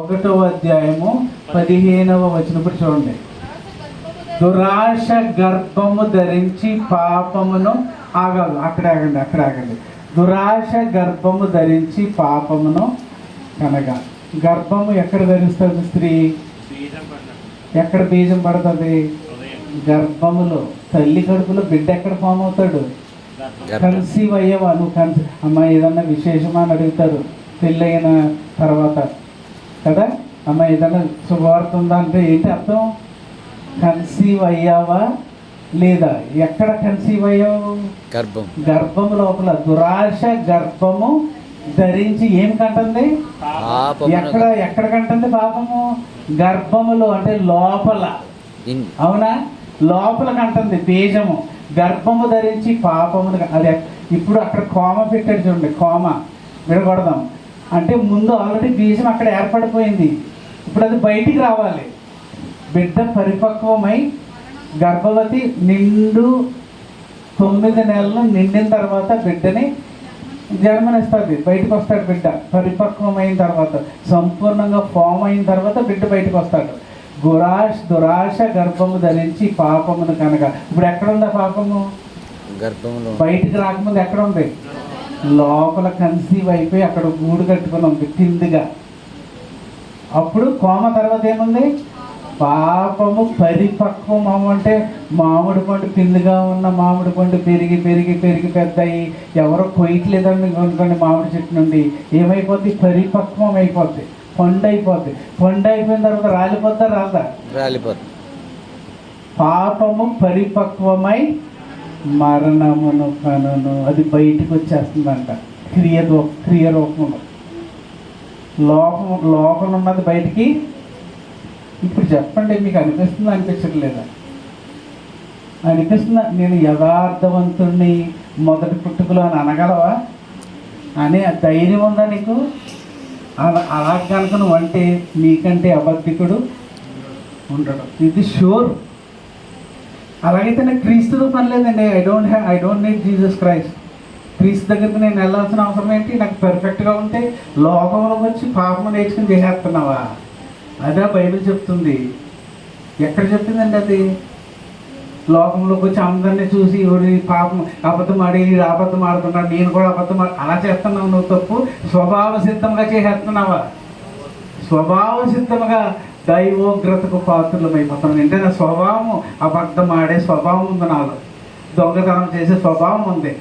ఒకటవ అధ్యాయము 15వ వచనప్పుడు చూడండి. దురాశ గర్భము ధరించి పాపమును ఆగండి. దురాశ గర్భము ధరించి పాపమును కనగా. గర్భము ఎక్కడ ధరిస్తుంది స్త్రీ? ఎక్కడ బీజం పడుతుంది? గర్భములో. తల్లి కడుపులో బిడ్డ ఎక్కడ ఫామ్ అవుతాడు? కన్సీవ్ అయ్యేవా నువ్వు? అమ్మ ఏదన్నా విశేషమా అని అడుగుతారు పెళ్ళైన తర్వాత కదా. అమ్మ ఏదైనా శుభవార్త ఉందా అంటే ఏంటి అర్థం? కన్సీవ్ అయ్యావా లేదా? ఎక్కడ కన్సీవ్ అయ్యావు? గర్భం లోపల. దురాశ గర్భము ధరించి ఏం కంటుంది? ఎక్కడ కంటుంది పాపము? గర్భములో, అంటే లోపల. అవునా? లోపల కంటుంది బీజము. గర్భము ధరించి పాపమును. అది ఇప్పుడు అక్కడ కోమ పెట్టాడు చూడండి. కోమ విడగొడదాం అంటే ముందు ఆల్రెడీ బీజం అక్కడ ఏర్పడిపోయింది. ఇప్పుడు అది బయటికి రావాలి. బిడ్డ పరిపక్వమై గర్భవతి నిండు 9 నెలలు నిండిన తర్వాత బిడ్డని జన్మనిస్తుంది. బయటకు వస్తాడు బిడ్డ. పరిపక్వమైన తర్వాత, సంపూర్ణంగా ఫామ్ అయిన తర్వాత బిడ్డ బయటకు వస్తాడు. దురాశ గర్భము ధరించి పాపమును కనుక. ఇప్పుడు ఎక్కడుందా పాపము? గర్భంలో. బయటికి రాకముందు ఎక్కడ ఉంది? లోపల కన్సీవ్ అయిపోయి అక్కడ గూడు కట్టుకుని ఉంది కిందిగా. అప్పుడు కోమ తర్వాత ఏముంది? పాపము పరిపక్వం అంటే మామిడి పండు కిందిగా ఉన్న మామిడి పండు పెరిగి పెరిగి పెరిగి పెద్ద అయ్యి ఎవరో కొయ్యట్లేదని అనుకోండి మామిడి చెట్టు నుండి ఏమైపోద్ది? పరిపక్వం అయిపోద్ది, పండు అయిపోద్ది. పండు అయిపోయిన తర్వాత రాలిపోద్దా రాదా? రాలిపోద్ది. పాపము పరిపక్వమై మరణమును కనును. అది బయటకు వచ్చేస్తుందంట క్రియ రూపంలో. లోపల ఉన్నది బయటికి. ఇప్పుడు చెప్పండి, మీకు అనిపిస్తుందా అనిపించట్లేదా? అనిపిస్తుందా? నేను యథార్థవంతుణ్ణి మొదటి పుట్టుకలో అని అనగలవా? అనే ధైర్యం ఉందా నీకు? అలా కనుక నువ్వు అంటే నీకంటే అబద్ధికుడు ఉండడు. ఇది షూర్. అలాగైతే నాకు క్రీస్తుతో పని లేదండి. I don't need Jesus Christ. క్రీస్తు దగ్గరికి నేను వెళ్ళాల్సిన అవసరం ఏంటి? నాకు పర్ఫెక్ట్గా ఉంటే లోకంలోకి వచ్చి పాపం నేర్చుకుని చేసేస్తున్నావా? అదే బైబిల్ చెప్తుంది. ఎక్కడ చెప్తుందండి అది? లోకంలోకి వచ్చి అందరినీ చూసి పాపం అబద్ధం ఆడుతున్నాడు, నేను కూడా అలా చేస్తున్నావు. నువ్వు తప్పు. స్వభావ సిద్ధంగా చేసేస్తున్నావా? స్వభావ సిద్ధంగా దైవోగ్రతకు పాత్రలమైపోతున్నాను. ఏంటంటే స్వభావం, అబద్ధం ఆడే స్వభావం ఉంది నాలో, దొంగతనం చేసే స్వభావం ఉంది.